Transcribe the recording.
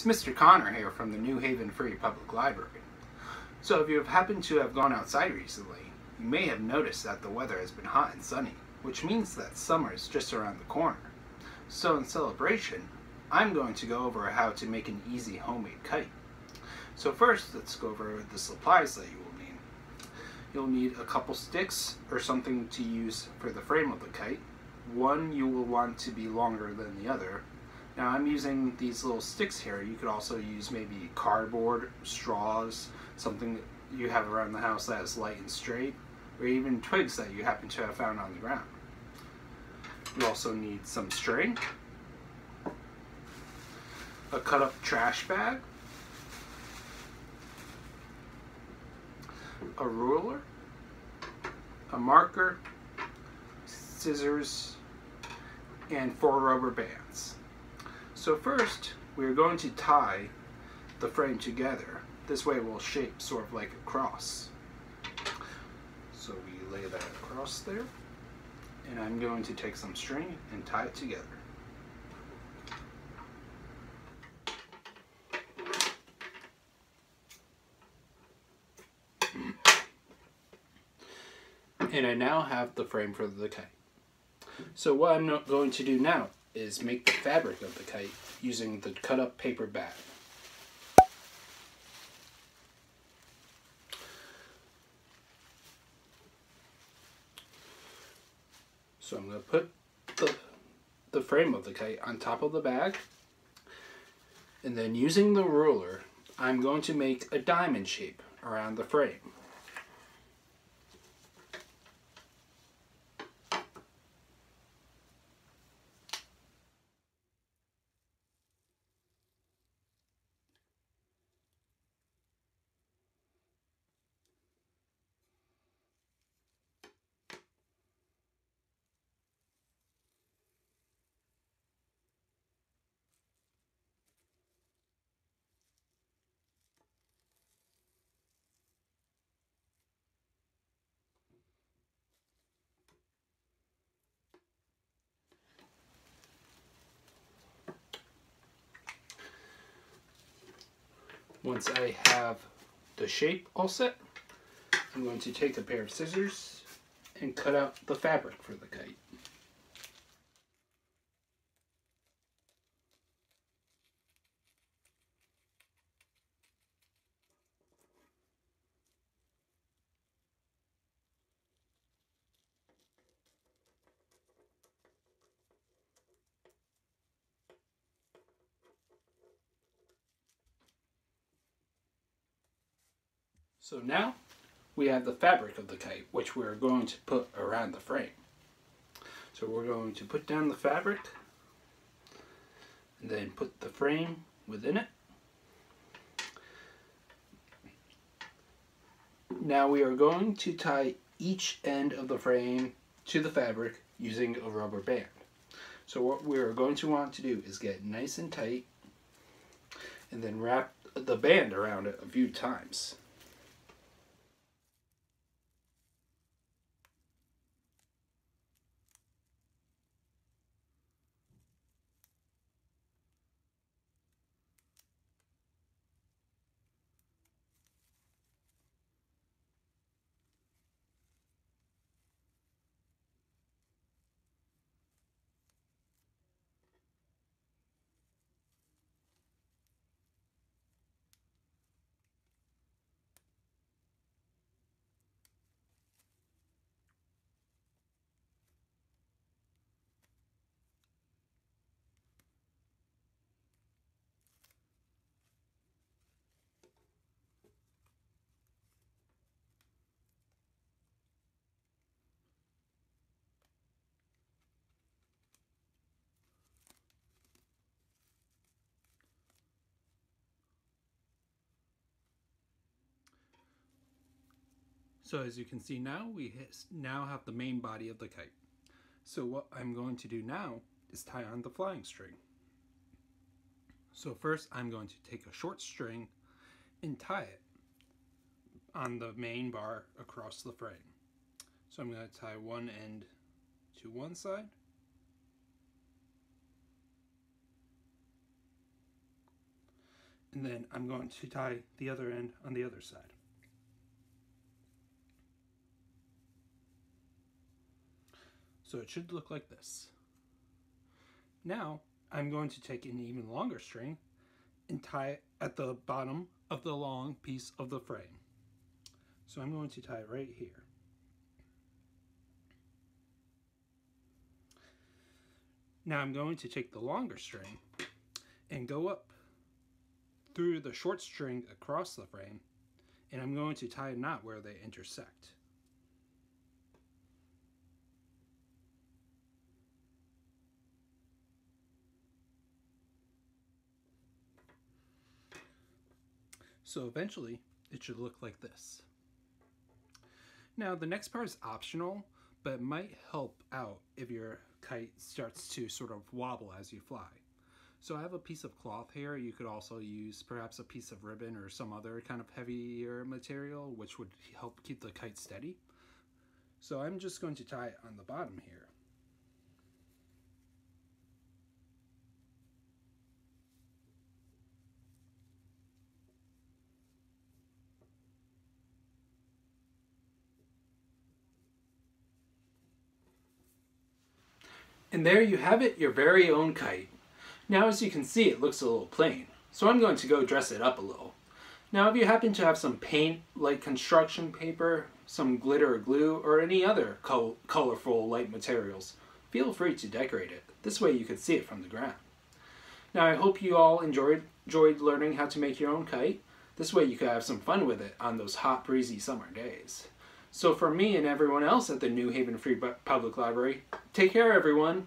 It's Mr. Connor here from the New Haven Free Public Library. So if you have happened to have gone outside recently, you may have noticed that the weather has been hot and sunny, which means that summer is just around the corner. So in celebration, I'm going to go over how to make an easy homemade kite. So first, let's go over the supplies that you will need. You'll need a couple sticks or something to use for the frame of the kite. One you will want to be longer than the other. Now I'm using these little sticks here. You could also use maybe cardboard, straws, something that you have around the house that is light and straight, or even twigs that you happen to have found on the ground. You also need some string, a cut up trash bag, a ruler, a marker, scissors, and 4 rubber bands. So first, we're going to tie the frame together. This way it will shape sort of like a cross. So we lay that across there, and I'm going to take some string and tie it together. And I now have the frame for the kite. So what I'm going to do now is make the fabric of the kite using the cut up paper bag. So I'm going to put the frame of the kite on top of the bag, and then using the ruler I'm going to make a diamond shape around the frame. Once I have the shape all set, I'm going to take a pair of scissors and cut out the fabric for the kite. So now we have the fabric of the kite, which we're going to put around the frame. So we're going to put down the fabric and then put the frame within it. Now we are going to tie each end of the frame to the fabric using a rubber band. So what we're going to want to do is get nice and tight and then wrap the band around it a few times. So as you can see now, we now have the main body of the kite. So what I'm going to do now is tie on the flying string. So first I'm going to take a short string and tie it on the main bar across the frame. So I'm going to tie one end to one side And then I'm going to tie the other end on the other side. So it should look like this. Now I'm going to take an even longer string and tie it at the bottom of the long piece of the frame. So I'm going to tie it right here. Now I'm going to take the longer string and go up through the short string across the frame, and I'm going to tie a knot where they intersect. So eventually it should look like this. Now the next part is optional, but it might help out if your kite starts to sort of wobble as you fly. So I have a piece of cloth here. You could also use perhaps a piece of ribbon or some other kind of heavier material which would help keep the kite steady. So I'm just going to tie it on the bottom here. And there you have it, your very own kite. Now as you can see, it looks a little plain, so I'm going to go dress it up a little. Now if you happen to have some paint, like construction paper, some glitter or glue, or any other colorful light materials, feel free to decorate it. This way you can see it from the ground. Now I hope you all enjoyed learning how to make your own kite. This way you could have some fun with it on those hot, breezy summer days. So for me and everyone else at the New Haven Free Public Library, take care everyone!